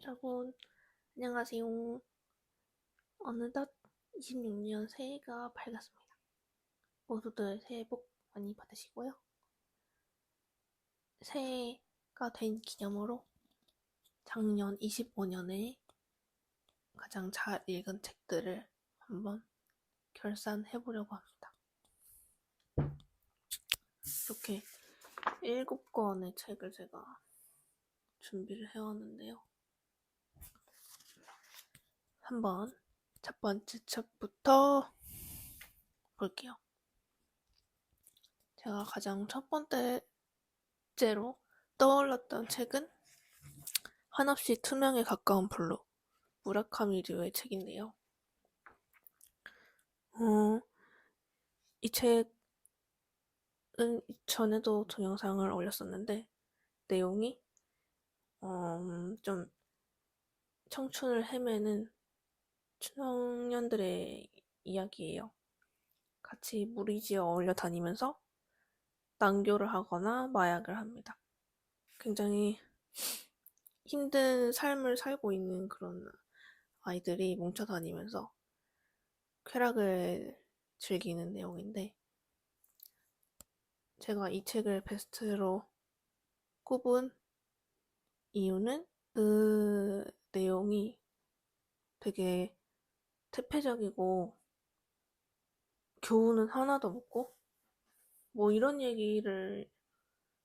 여러분, 안녕하세요. 어느덧 26년 새해가 밝았습니다. 모두들 새해 복 많이 받으시고요. 새해가 된 기념으로 작년 25년에 가장 잘 읽은 책들을 한번 결산해보려고 합니다. 이렇게 7권의 책을 제가 준비를 해왔는데요. 한번 첫 번째 책부터 볼게요. 제가 가장 첫 번째로 떠올랐던 책은 한없이 투명에 가까운 블루, 무라카미 류의 책인데요. 이 책은 전에도 동영상을 올렸었는데 내용이 좀 청춘을 헤매는 청년들의 이야기예요. 같이 무리지어 어울려 다니면서 난교를 하거나 마약을 합니다. 굉장히 힘든 삶을 살고 있는 그런 아이들이 뭉쳐 다니면서 쾌락을 즐기는 내용인데, 제가 이 책을 베스트로 꼽은 이유는 그 내용이 되게 퇴폐적이고 교훈은 하나도 없고, 뭐 이런 얘기를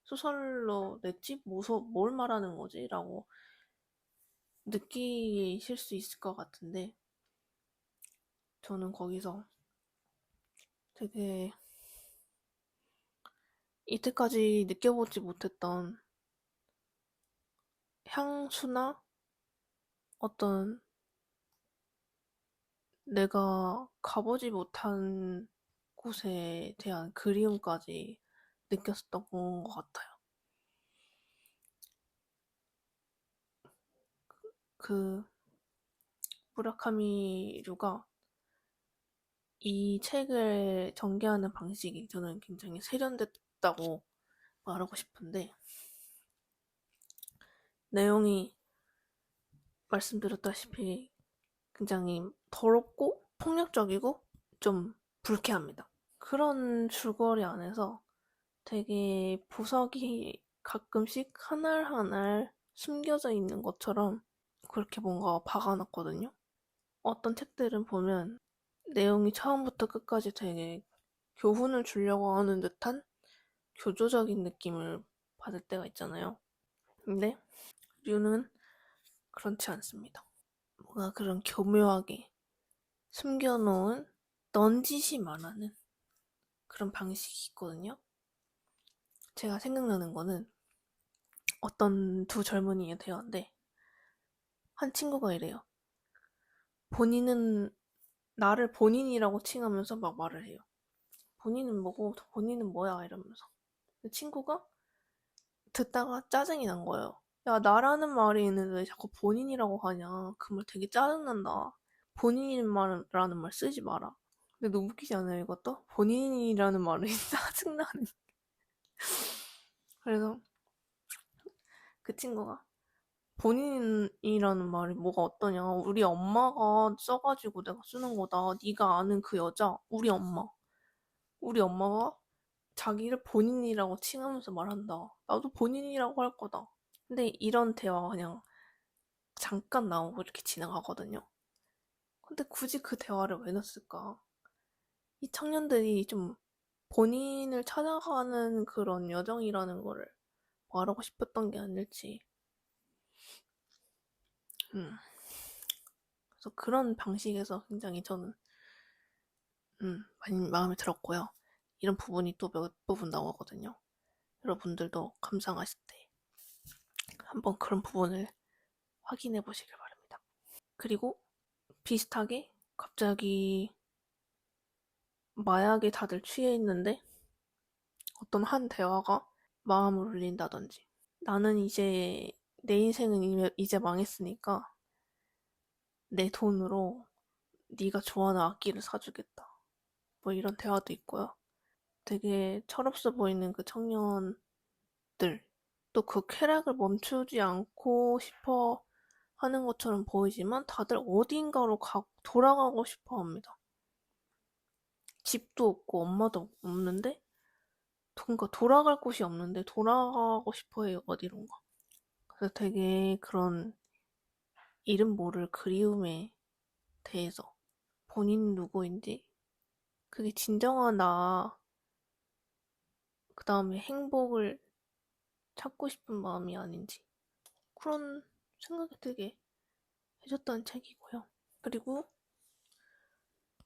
소설로 냈지? 뭘 말하는 거지? 라고 느끼실 수 있을 것 같은데, 저는 거기서 되게 이때까지 느껴보지 못했던 향수나 어떤 내가 가보지 못한 곳에 대한 그리움까지 느꼈었던 것 같아요. 그 무라카미류가 이 책을 전개하는 방식이 저는 굉장히 세련됐다고 말하고 싶은데, 내용이 말씀드렸다시피 굉장히 더럽고 폭력적이고 좀 불쾌합니다. 그런 줄거리 안에서 되게 보석이 가끔씩 하날 하날 숨겨져 있는 것처럼 그렇게 뭔가 박아놨거든요. 어떤 책들은 보면 내용이 처음부터 끝까지 되게 교훈을 주려고 하는 듯한 교조적인 느낌을 받을 때가 있잖아요. 근데 류는 그렇지 않습니다. 뭔가 그런 교묘하게 숨겨놓은 넌지시 말하는 그런 방식이 있거든요. 제가 생각나는 거는 어떤 두 젊은이의 대화인데, 한 친구가 이래요. 본인은 나를 본인이라고 칭하면서 막 말을 해요. 본인은 뭐고 본인은 뭐야 이러면서. 친구가 듣다가 짜증이 난 거예요. 야, 나라는 말이 있는데 왜 자꾸 본인이라고 하냐. 그 말 되게 짜증난다. 본인이라는 말 쓰지 마라. 근데 너무 웃기지 않아요, 이것도? 본인이라는 말이 짜증나는. 그래서 그 친구가 본인이라는 말이 뭐가 어떠냐. 우리 엄마가 써가지고 내가 쓰는 거다. 네가 아는 그 여자, 우리 엄마. 우리 엄마가 자기를 본인이라고 칭하면서 말한다. 나도 본인이라고 할 거다. 근데 이런 대화가 그냥 잠깐 나오고 이렇게 지나가거든요. 근데 굳이 그 대화를 왜 넣었을까? 이 청년들이 좀 본인을 찾아가는 그런 여정이라는 거를 말하고 싶었던 게 아닐지. 그래서 그런 방식에서 굉장히 저는 많이 마음에 들었고요. 이런 부분이 또 몇 부분 나오거든요. 여러분들도 감상하실 때 한번 그런 부분을 확인해 보시길 바랍니다. 그리고 비슷하게 갑자기 마약에 다들 취해 있는데 어떤 한 대화가 마음을 울린다든지, 나는 이제 내 인생은 이제 망했으니까 내 돈으로 네가 좋아하는 악기를 사주겠다. 뭐 이런 대화도 있고요. 되게 철없어 보이는 그 청년들, 또 그 쾌락을 멈추지 않고 싶어 하는 것처럼 보이지만 다들 어딘가로 돌아가고 싶어 합니다. 집도 없고 엄마도 없는데 뭔가 돌아갈 곳이 없는데 돌아가고 싶어 해요, 어디론가. 그래서 되게 그런 이름 모를 그리움에 대해서 본인 누구인지 그게 진정한 나, 그 다음에 행복을 찾고 싶은 마음이 아닌지 그런 생각이 들게 해줬던 책이고요. 그리고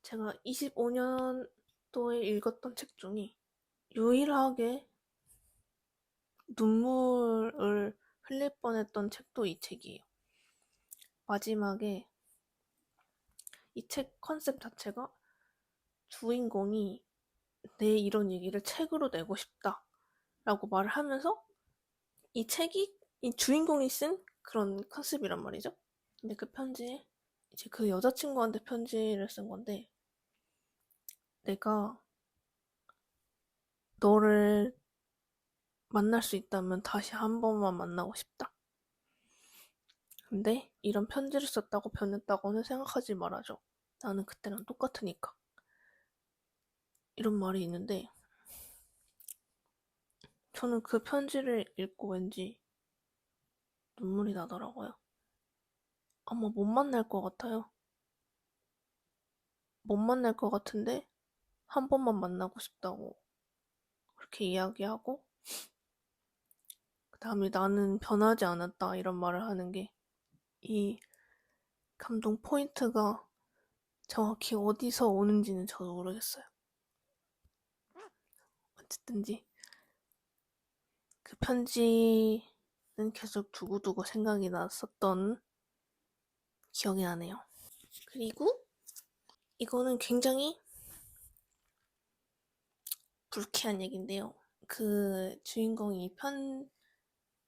제가 25년도에 읽었던 책 중에 유일하게 눈물을 흘릴 뻔했던 책도 이 책이에요. 마지막에 이 책 컨셉 자체가 주인공이 내 이런 얘기를 책으로 내고 싶다 라고 말을 하면서 이 책이 이 주인공이 쓴 그런 컨셉이란 말이죠. 근데 그 편지에 이제 그 여자친구한테 편지를 쓴 건데 내가 너를 만날 수 있다면 다시 한 번만 만나고 싶다. 근데 이런 편지를 썼다고 변했다고는 생각하지 말아줘. 나는 그때랑 똑같으니까. 이런 말이 있는데 저는 그 편지를 읽고 왠지 눈물이 나더라고요. 아마 못 만날 것 같아요. 못 만날 것 같은데 한 번만 만나고 싶다고 그렇게 이야기하고 그 다음에 나는 변하지 않았다 이런 말을 하는 게 이 감동 포인트가 정확히 어디서 오는지는 저도 모르겠어요. 어쨌든지 그 편지는 계속 두고두고 생각이 났었던 기억이 나네요. 그리고 이거는 굉장히 불쾌한 얘기인데요. 그 주인공이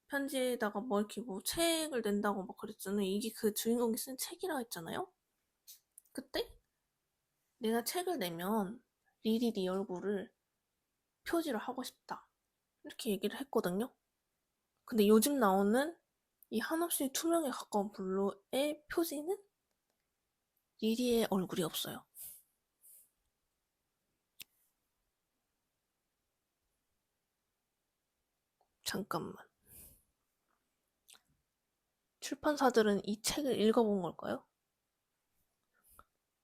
편지에다가 뭐 이렇게 뭐 책을 낸다고 막 그랬잖아요. 이게 그 주인공이 쓴 책이라 했잖아요. 그때 내가 책을 내면 리리 네 얼굴을 표지를 하고 싶다. 이렇게 얘기를 했거든요. 근데 요즘 나오는 이 한없이 투명에 가까운 블루의 표지는 리리의 얼굴이 없어요. 잠깐만. 출판사들은 이 책을 읽어본 걸까요?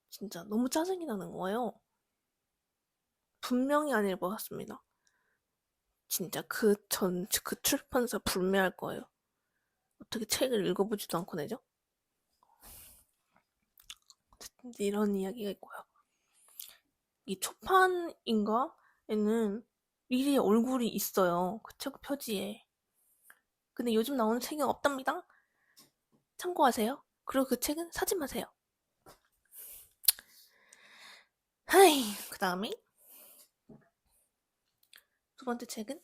진짜 너무 짜증이 나는 거예요. 분명히 안 읽어봤습니다. 진짜 그 출판사 불매할 거예요. 어떻게 책을 읽어보지도 않고 내죠? 이런 이야기가 있고요. 이 초판인가에는 리리의 얼굴이 있어요. 그 책 표지에. 근데 요즘 나오는 책은 없답니다. 참고하세요. 그리고 그 책은 사지 마세요. 하이, 그 다음에 두 번째 책은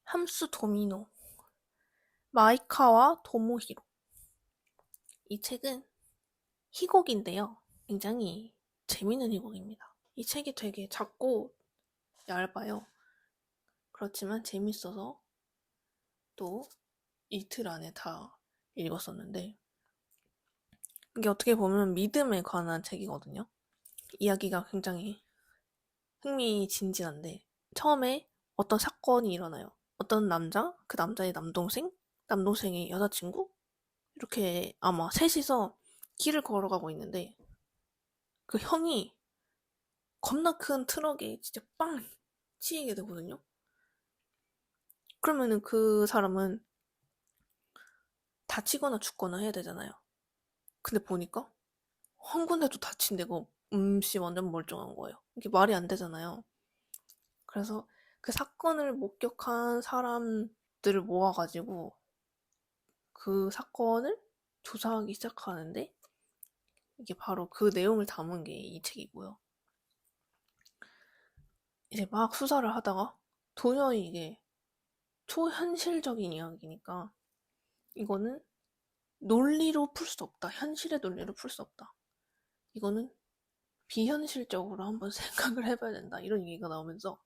함수 도미노 마이카와 도모히로. 이 책은 희곡인데요. 굉장히 재밌는 희곡입니다. 이 책이 되게 작고 얇아요. 그렇지만 재밌어서 또 이틀 안에 다 읽었었는데 이게 어떻게 보면 믿음에 관한 책이거든요. 이야기가 굉장히 흥미진진한데 처음에 어떤 사건이 일어나요. 어떤 남자, 그 남자의 남동생, 남동생의 여자친구 이렇게 아마 셋이서 길을 걸어가고 있는데 그 형이 겁나 큰 트럭에 진짜 빵 치이게 되거든요. 그러면은 그 사람은 다치거나 죽거나 해야 되잖아요. 근데 보니까 한 군데도 다친 데가 음씨 완전 멀쩡한 거예요. 이게 말이 안 되잖아요. 그래서 그 사건을 목격한 사람들을 모아가지고 그 사건을 조사하기 시작하는데 이게 바로 그 내용을 담은 게 이 책이고요. 이제 막 수사를 하다가 도저히 이게 초현실적인 이야기니까 이거는 논리로 풀 수 없다. 현실의 논리로 풀 수 없다. 이거는 비현실적으로 한번 생각을 해봐야 된다. 이런 얘기가 나오면서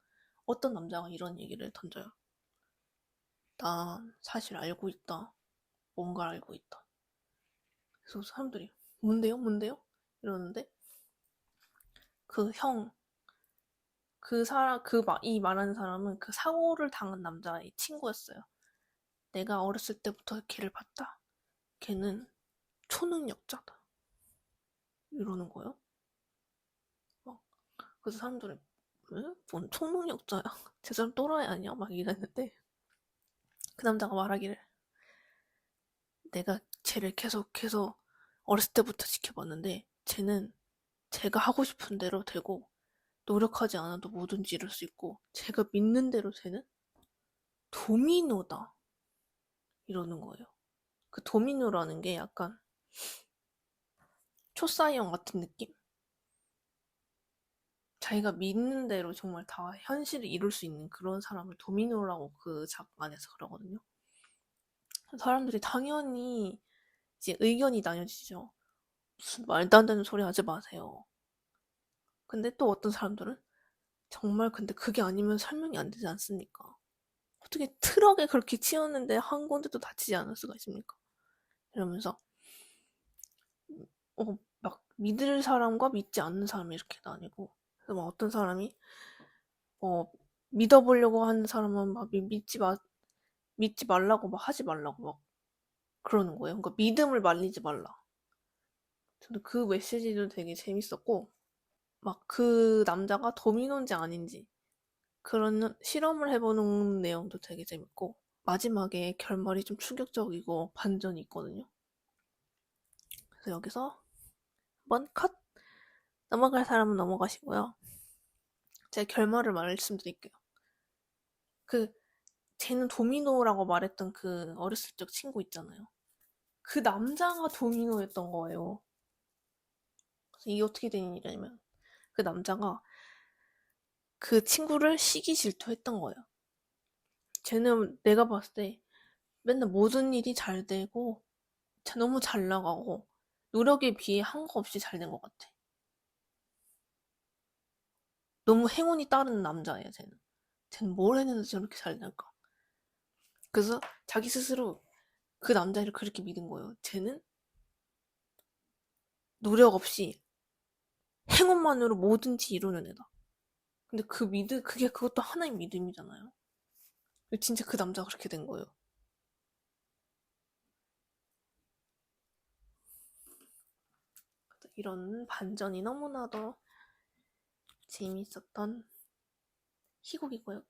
어떤 남자가 이런 얘기를 던져요. 나 사실 알고 있다. 뭔가를 알고 있다. 그래서 사람들이 뭔데요? 뭔데요? 이러는데 그 형, 이 말하는 사람은 그 사고를 당한 남자의 친구였어요. 내가 어렸을 때부터 걔를 봤다. 걔는 초능력자다. 이러는 거예요. 막 그래서 사람들이 왜? 뭔 초능력자야? 제 사람 또라이 아니야? 막 이랬는데 그 남자가 말하기를 내가 쟤를 계속해서 어렸을 때부터 지켜봤는데 쟤는 제가 하고 싶은 대로 되고 노력하지 않아도 뭐든지 이룰 수 있고 제가 믿는 대로 쟤는 도미노다 이러는 거예요. 그 도미노라는 게 약간 초사이언 같은 느낌? 자기가 믿는 대로 정말 다 현실을 이룰 수 있는 그런 사람을 도미노라고 그 작 안에서 그러거든요. 사람들이 당연히 이제 의견이 나뉘어지죠. 무슨 말도 안 되는 소리 하지 마세요. 근데 또 어떤 사람들은 정말 근데 그게 아니면 설명이 안 되지 않습니까? 어떻게 트럭에 그렇게 치였는데 한 군데도 다치지 않을 수가 있습니까? 이러면서 막 믿을 사람과 믿지 않는 사람이 이렇게 나뉘고 그래서 막 어떤 사람이 믿어보려고 하는 사람은 막 믿지 말라고 막 하지 말라고 막 그러는 거예요. 그러니까 믿음을 말리지 말라. 저는 그 메시지도 되게 재밌었고 막 그 남자가 도미노인지 아닌지 그런 실험을 해보는 내용도 되게 재밌고 마지막에 결말이 좀 충격적이고 반전이 있거든요. 그래서 여기서 한번 컷! 넘어갈 사람은 넘어가시고요. 제가 결말을 말씀드릴게요. 쟤는 도미노라고 말했던 그 어렸을 적 친구 있잖아요. 그 남자가 도미노였던 거예요. 그래서 이게 어떻게 된 일이냐면 그 남자가 그 친구를 시기 질투했던 거예요. 쟤는 내가 봤을 때 맨날 모든 일이 잘 되고 너무 잘 나가고 노력에 비해 한 거 없이 잘 된 것 같아. 너무 행운이 따르는 남자예요, 쟤는. 쟤는 뭘 했는데 저렇게 잘 될까? 그래서 자기 스스로 그 남자를 그렇게 믿은 거예요. 쟤는 노력 없이 행운만으로 뭐든지 이루는 애다. 근데 그것도 하나의 믿음이잖아요. 진짜 그 남자가 그렇게 된 거예요. 이런 반전이 너무나도 재미있었던 희곡이고요.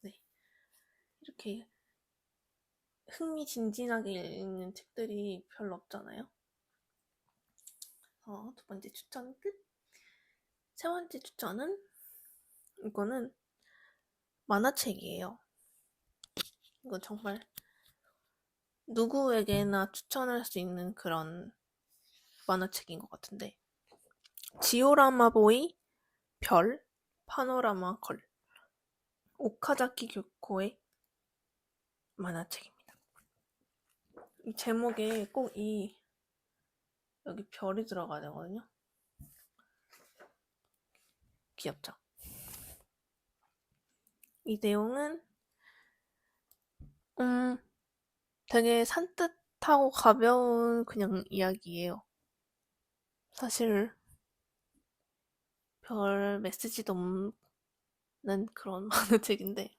네. 이렇게 흥미진진하게 읽는 책들이 별로 없잖아요. 두 번째 추천 끝. 세 번째 추천은 이거는 만화책이에요. 이건 정말 누구에게나 추천할 수 있는 그런 만화책인 것 같은데 지오라마 보이 별 파노라마 걸 오카자키 교코의 만화책입니다. 이 제목에 꼭 여기 별이 들어가야 되거든요. 귀엽죠? 이 내용은 되게 산뜻하고 가벼운 그냥 이야기예요. 사실 별 메시지도 없는 그런 만화책인데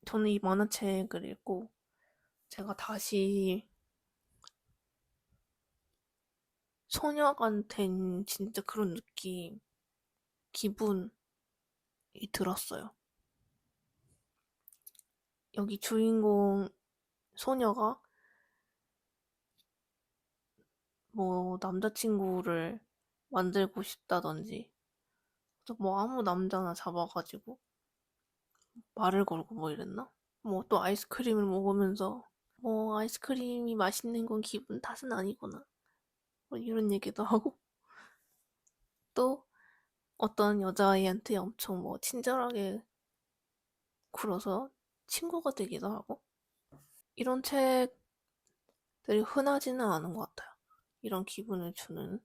저는 이 만화책을 읽고 제가 다시 소녀가 된 진짜 그런 기분이 들었어요. 여기 주인공 소녀가 뭐 남자친구를 만들고 싶다든지 뭐 아무 남자나 잡아가지고 말을 걸고 뭐 이랬나? 뭐 또 아이스크림을 먹으면서 뭐 아이스크림이 맛있는 건 기분 탓은 아니구나 뭐 이런 얘기도 하고 또 어떤 여자아이한테 엄청 뭐 친절하게 굴어서 친구가 되기도 하고 이런 책들이 흔하지는 않은 것 같아요. 이런 기분을 주는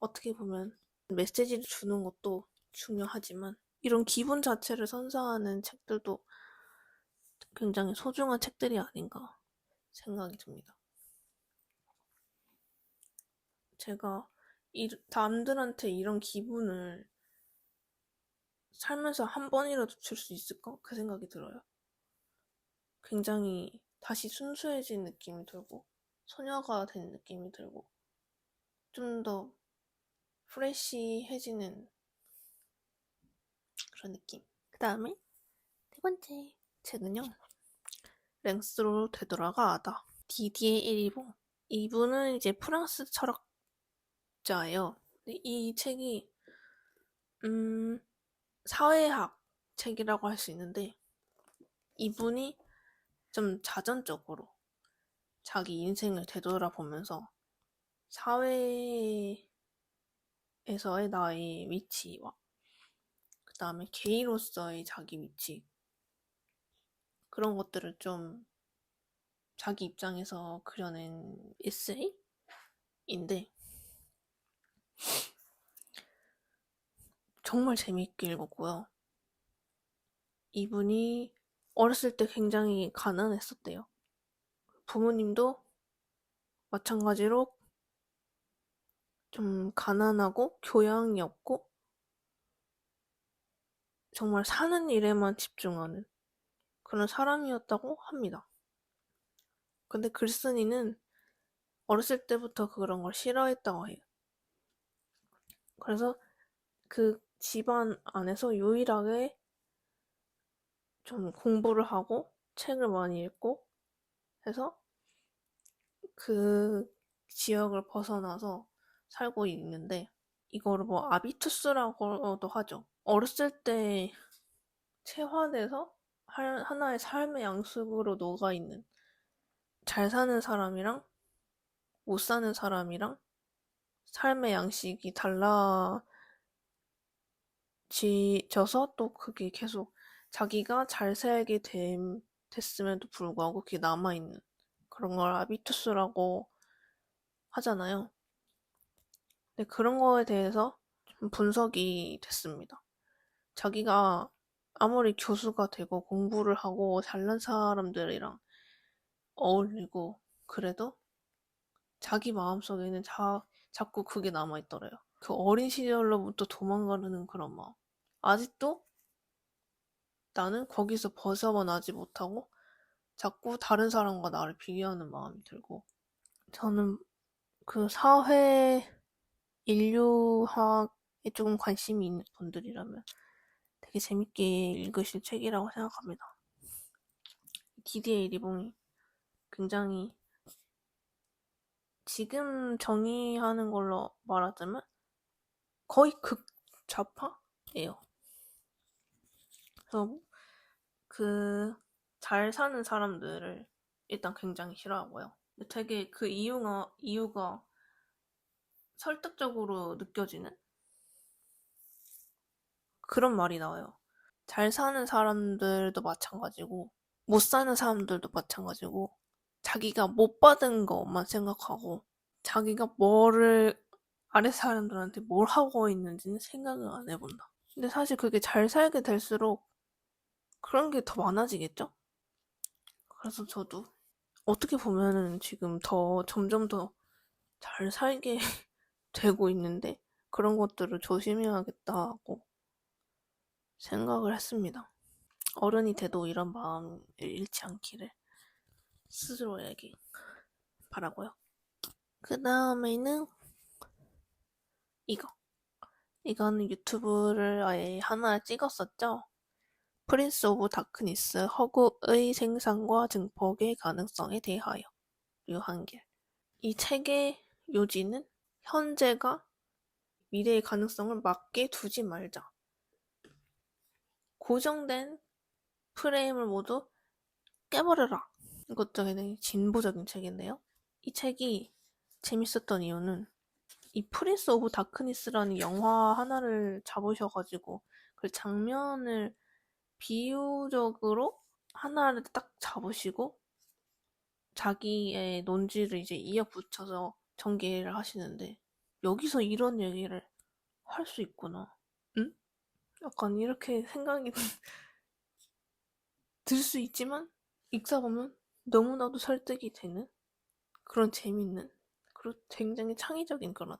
어떻게 보면 메시지를 주는 것도 중요하지만 이런 기분 자체를 선사하는 책들도 굉장히 소중한 책들이 아닌가 생각이 듭니다. 제가 남들한테 이런 기분을 살면서 한 번이라도 줄 수 있을까? 그 생각이 들어요. 굉장히 다시 순수해진 느낌이 들고, 소녀가 된 느낌이 들고, 좀 더 프레시해지는 그런 느낌. 그 다음에 네 번째 책은요. 랭스로 되돌아가다. 디디에 일본. 이분은 이제 프랑스 철학자예요. 이 책이 사회학 책이라고 할 수 있는데 이분이 좀 자전적으로 자기 인생을 되돌아보면서 사회에서의 나의 위치와 그 다음에 게이로서의 자기 위치 그런 것들을 좀 자기 입장에서 그려낸 에세이인데 정말 재미있게 읽었고요. 이분이 어렸을 때 굉장히 가난했었대요. 부모님도 마찬가지로 좀 가난하고 교양이 없고 정말 사는 일에만 집중하는 그런 사람이었다고 합니다. 근데 글쓴이는 어렸을 때부터 그런 걸 싫어했다고 해요. 그래서 그 집안 안에서 유일하게 좀 공부를 하고 책을 많이 읽고 해서 그 지역을 벗어나서 살고 있는데 이거를 뭐 아비투스라고도 하죠. 어렸을 때 체화돼서 하나의 삶의 양식으로 녹아있는 잘 사는 사람이랑 못 사는 사람이랑 삶의 양식이 달라져서 또 그게 계속 자기가 잘 살게 됐음에도 불구하고 그게 남아있는 그런 걸 아비투스라고 하잖아요. 근데 그런 거에 대해서 좀 분석이 됐습니다. 자기가 아무리 교수가 되고 공부를 하고 잘난 사람들이랑 어울리고 그래도 자기 마음속에는 자꾸 그게 남아있더래요. 그 어린 시절로부터 도망가려는 그런 마음. 아직도 나는 거기서 벗어나지 못하고 자꾸 다른 사람과 나를 비교하는 마음이 들고 저는 그 사회 인류학에 조금 관심이 있는 분들이라면 되게 재밌게 읽으실 책이라고 생각합니다. 디디에 리봉이 굉장히 지금 정의하는 걸로 말하자면 거의 극좌파예요. 그래서 그 잘 사는 사람들을 일단 굉장히 싫어하고요. 되게 그 이유가 설득적으로 느껴지는 그런 말이 나와요. 잘 사는 사람들도 마찬가지고 못 사는 사람들도 마찬가지고 자기가 못 받은 것만 생각하고 자기가 뭐를 아래 사람들한테 뭘 하고 있는지는 생각을 안 해본다. 근데 사실 그게 잘 살게 될수록 그런 게 더 많아지겠죠? 그래서 저도 어떻게 보면은 지금 점점 더 잘 살게 되고 있는데 그런 것들을 조심해야겠다고 생각을 했습니다. 어른이 돼도 이런 마음을 잃지 않기를 스스로에게 바라고요. 그 다음에는 이거. 이거는 유튜브를 아예 하나 찍었었죠. 프린스 오브 다크니스 허구의 생산과 증폭의 가능성에 대하여 류한길. 이 책의 요지는 현재가 미래의 가능성을 맞게 두지 말자. 고정된 프레임을 모두 깨버려라. 이것도 굉장히 진보적인 책인데요. 이 책이 재밌었던 이유는 이 프린스 오브 다크니스라는 영화 하나를 잡으셔가지고 그 장면을 비유적으로 하나를 딱 잡으시고 자기의 논지를 이제 이어붙여서 전개를 하시는데 여기서 이런 얘기를 할 수 있구나. 응? 약간 이렇게 생각이 들 수 있지만 읽다 보면 너무나도 설득이 되는 그런 재밌는, 그리고 굉장히 창의적인 그런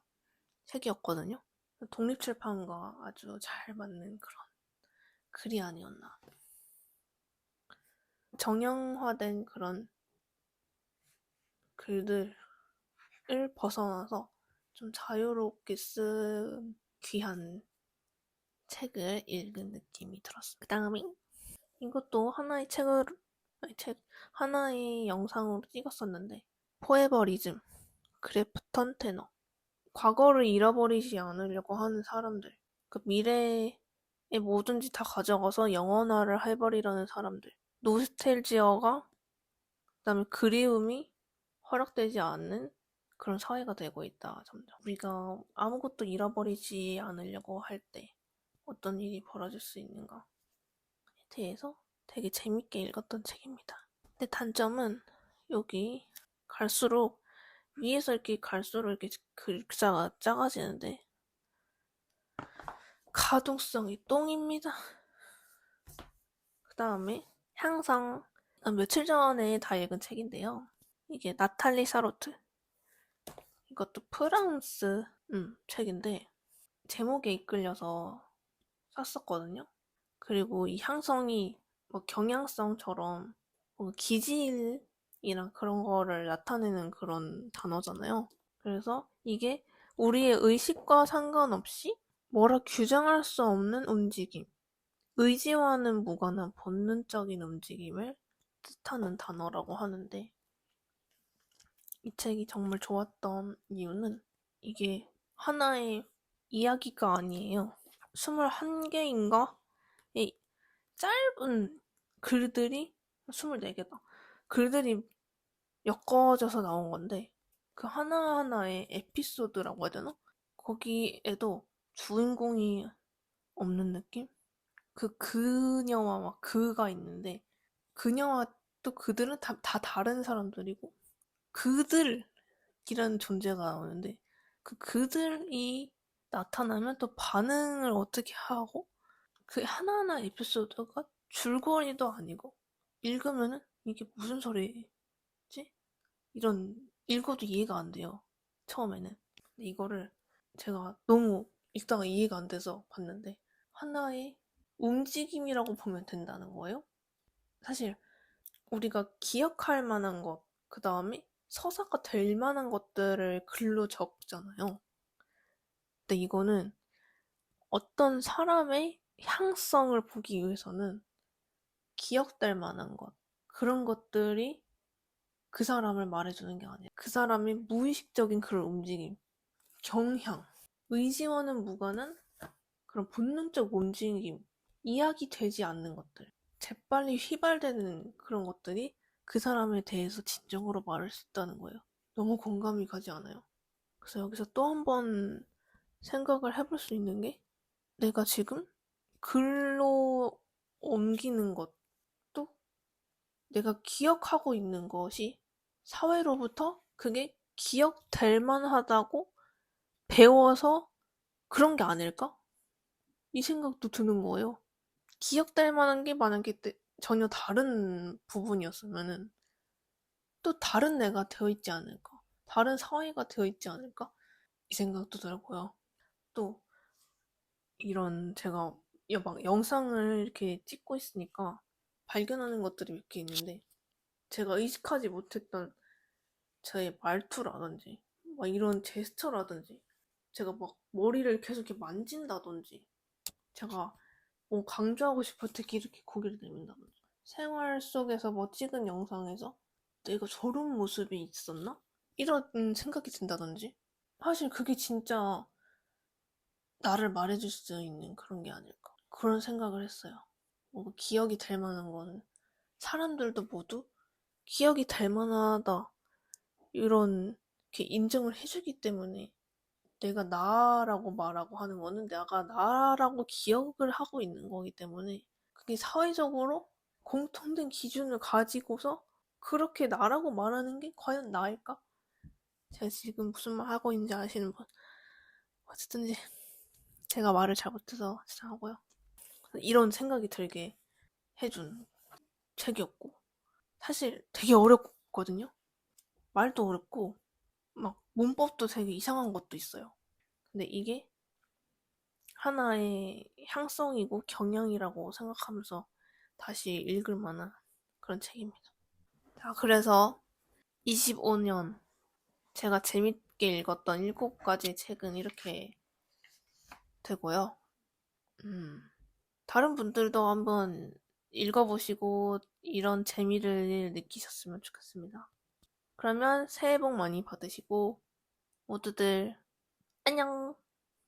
책이었거든요. 독립출판과 아주 잘 맞는 그런 글이 아니었나. 정형화된 그런 글들을 벗어나서 좀 자유롭게 쓴 귀한 책을 읽은 느낌이 들었어요. 그 다음에 이것도 하나의 하나의 영상으로 찍었었는데, 포에버리즘, 그래프턴 테너. 과거를 잃어버리지 않으려고 하는 사람들. 그 미래에 뭐든지 다 가져가서 영원화를 해버리려는 사람들. 노스텔지어가, 그다음에 그리움이 허락되지 않는 그런 사회가 되고 있다, 점점. 우리가 아무것도 잃어버리지 않으려고 할 때 어떤 일이 벌어질 수 있는가에 대해서 되게 재밌게 읽었던 책입니다. 근데 단점은 여기 갈수록 위에서 이렇게 갈수록 이렇게 글자가 작아지는데 가독성이 똥입니다. 그 다음에 향상. 며칠 전에 다 읽은 책인데요. 이게 나탈리 사로트. 이것도 프랑스 책인데 제목에 이끌려서 샀었거든요. 그리고 이 향성이 뭐 경향성처럼 기질이랑 그런 거를 나타내는 그런 단어잖아요. 그래서 이게 우리의 의식과 상관없이 뭐라 규정할 수 없는 움직임, 의지와는 무관한 본능적인 움직임을 뜻하는 단어라고 하는데, 이 책이 정말 좋았던 이유는 이게 하나의 이야기가 아니에요. 21개인가? 의 짧은 글들이, 24개다. 글들이 엮어져서 나온 건데, 그 하나하나의 에피소드라고 해야 되나? 거기에도 주인공이 없는 느낌? 그녀와 막 그가 있는데, 그녀와 또 그들은 다 다른 사람들이고, 그들이라는 존재가 나오는데, 그들이 나타나면 또 반응을 어떻게 하고, 그 하나하나 에피소드가 줄거리도 아니고, 읽으면은 이게 무슨 소리지? 이런, 읽어도 이해가 안 돼요. 처음에는. 근데 이거를 제가 너무 읽다가 이해가 안 돼서 봤는데, 하나의 움직임이라고 보면 된다는 거예요. 사실 우리가 기억할 만한 것, 그 다음에 서사가 될 만한 것들을 글로 적잖아요. 근데 이거는 어떤 사람의 향성을 보기 위해서는 기억될 만한 것, 그런 것들이 그 사람을 말해주는 게 아니야. 그 사람의 무의식적인 그런 움직임, 경향, 의지와는 무관한 그런 본능적 움직임, 이야기되지 않는 것들, 재빨리 휘발되는 그런 것들이 그 사람에 대해서 진정으로 말할 수 있다는 거예요. 너무 공감이 가지 않아요? 그래서 여기서 또 한 번 생각을 해볼 수 있는 게, 내가 지금 글로 옮기는 것도 내가 기억하고 있는 것이 사회로부터 그게 기억될 만하다고 배워서 그런 게 아닐까? 이 생각도 드는 거예요. 기억될 만한 게 만약에 전혀 다른 부분이었으면은 또 다른 내가 되어 있지 않을까? 다른 사회가 되어 있지 않을까? 이 생각도 들고요. 또 이런 제가 막 영상을 이렇게 찍고 있으니까 발견하는 것들이 몇 개 있는데, 제가 의식하지 못했던 저의 말투라든지 막 이런 제스처라든지, 제가 막 머리를 계속 이렇게 만진다든지, 제가 뭐 강조하고 싶을 때 이렇게 고개를 내민다든지, 생활 속에서 뭐 찍은 영상에서 내가 저런 모습이 있었나? 이런 생각이 든다든지, 사실 그게 진짜 나를 말해줄 수 있는 그런 게 아닐까, 그런 생각을 했어요. 뭔가 기억이 될 만한 건 사람들도 모두 기억이 될 만하다, 이런 게 인정을 해주기 때문에, 내가 나라고 말하고 하는 거는 내가 나라고 기억을 하고 있는 거기 때문에, 그게 사회적으로 공통된 기준을 가지고서 그렇게 나라고 말하는 게 과연 나일까? 제가 지금 무슨 말 하고 있는지 아시는 분? 어쨌든지 제가 말을 잘못해서 죄송하고요. 이런 생각이 들게 해준 책이었고, 사실 되게 어렵거든요. 말도 어렵고 막 문법도 되게 이상한 것도 있어요. 근데 이게 하나의 향성이고 경향이라고 생각하면서 다시 읽을 만한 그런 책입니다. 자, 그래서 25년 제가 재밌게 읽었던 7가지 책은 이렇게 되고요. 다른 분들도 한번 읽어보시고 이런 재미를 느끼셨으면 좋겠습니다. 그러면 새해 복 많이 받으시고 모두들 안녕!